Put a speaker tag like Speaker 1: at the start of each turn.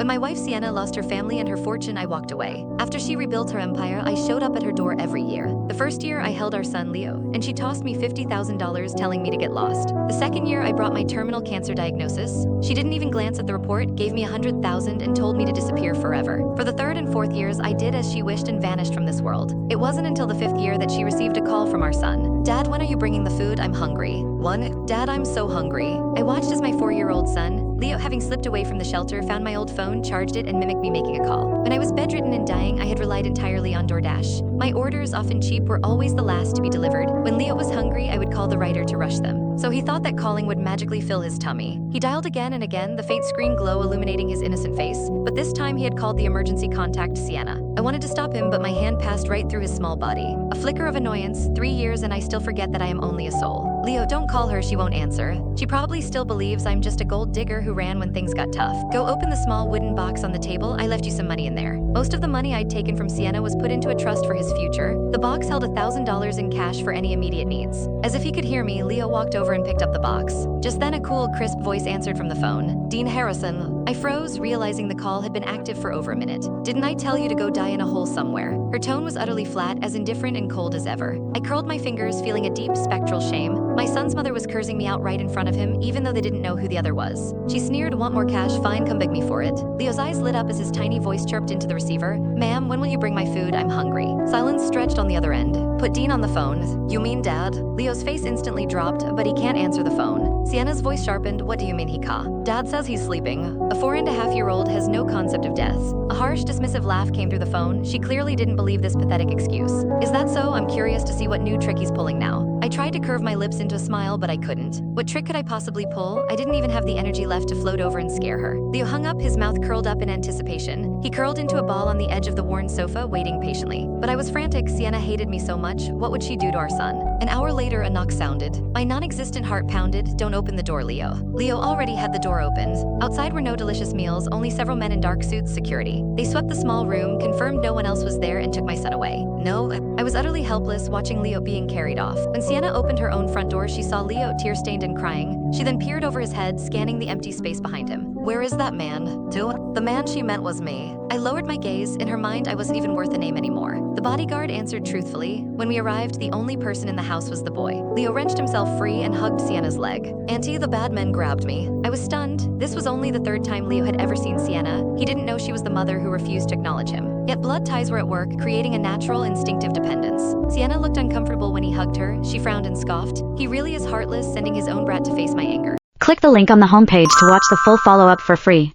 Speaker 1: When my wife Sienna lost her family and her fortune, I walked away. After she rebuilt her empire, I showed up at her door every year. The first year, I held our son Leo, and she tossed me $50,000 telling me to get lost. The second year, I brought my terminal cancer diagnosis. She didn't even glance at the report, gave me $100,000 and told me to disappear forever. For the third and fourth years, I did as she wished and vanished from this world. It wasn't until the fifth year that she received a call from our son. Dad, when are you bringing the food? I'm hungry. One, Dad, I'm so hungry. I watched as my 4-year-old son, Leo, having slipped away from the shelter, found my old phone, charged it, and mimicked me making a call. When I was bedridden and dying, I had relied entirely on DoorDash. My orders, often cheap, were always the last to be delivered. When Leo was hungry, I would call the writer to rush them. So he thought that calling would magically fill his tummy. He dialed again and again, the faint screen glow illuminating his innocent face. But this time he had called the emergency contact, Sienna. I wanted to stop him, but my hand passed right through his small body. A flicker of annoyance, 3 years and I still forget that I am only a soul. Leo, don't call her, she won't answer. She probably still believes I'm just a gold digger who ran when things got tough. Go open the small wooden box on the table, I left you some money in there. Most of the money I'd taken from Sienna was put into a trust for his future. The box held $1,000 in cash for any immediate needs. As if he could hear me, Leo walked over and picked up the box. Just then a cool, crisp voice answered from the phone. Dean Harrison. I froze, realizing the call had been active for over a minute. Didn't I tell you to go die in a hole somewhere? Her tone was utterly flat, as indifferent and cold as ever. I curled my fingers, feeling a deep, spectral shame. My son's mother was cursing me out right in front of him, even though they didn't know who the other was. She sneered, want more cash? Fine, come beg me for it. Leo's eyes lit up as his tiny voice chirped into the receiver. Ma'am, when will you bring my food? I'm hungry. Silence stretched on the other end. Put Dean on the phone. You mean Dad? Leo's face instantly dropped, but he can't answer the phone. Sienna's voice sharpened. What do you mean he ca? Dad says he's sleeping. A 4.5-year-old has no concept of death. A harsh, dismissive laugh came through the phone. She clearly didn't believe this pathetic excuse. Is that so? I'm curious to see what new trick he's pulling now. I tried to curve my lips into a smile, but I couldn't. What trick could I possibly pull? I didn't even have the energy left to float over and scare her. Leo hung up, his mouth curled up in anticipation. He curled into a ball on the edge of the worn sofa, waiting patiently. But I was frantic. Sienna hated me so much. What would she do to our son? An hour later, a knock sounded. My non-existent heart pounded. Don't open the door, Leo. Leo already had the door opened. Outside were no delicious meals, only several men in dark suits, security. They swept the small room, confirmed no one else was there, and took my son away. No, I was utterly helpless, watching Leo being carried off. When Sienna opened her own front door, she saw Leo tear-stained and crying. She then peered over his head, scanning the empty space behind him. Where is that man? The man she meant was me. I lowered my gaze. In her mind, I wasn't even worth a name anymore. The bodyguard answered truthfully. When we arrived, the only person in the house was the boy. Leo wrenched himself free and hugged Sienna's leg. Auntie, the bad men grabbed me. I was stunned. This was only the third time Leo had ever seen Sienna. He didn't know she was the mother who refused to acknowledge him. Yet blood ties were at work, creating a natural, instinctive dependence. Sienna looked uncomfortable when he hugged her. She frowned and scoffed. He really is heartless, sending his own brat to face my anger.
Speaker 2: Click the link on the homepage to watch the full follow-up for free.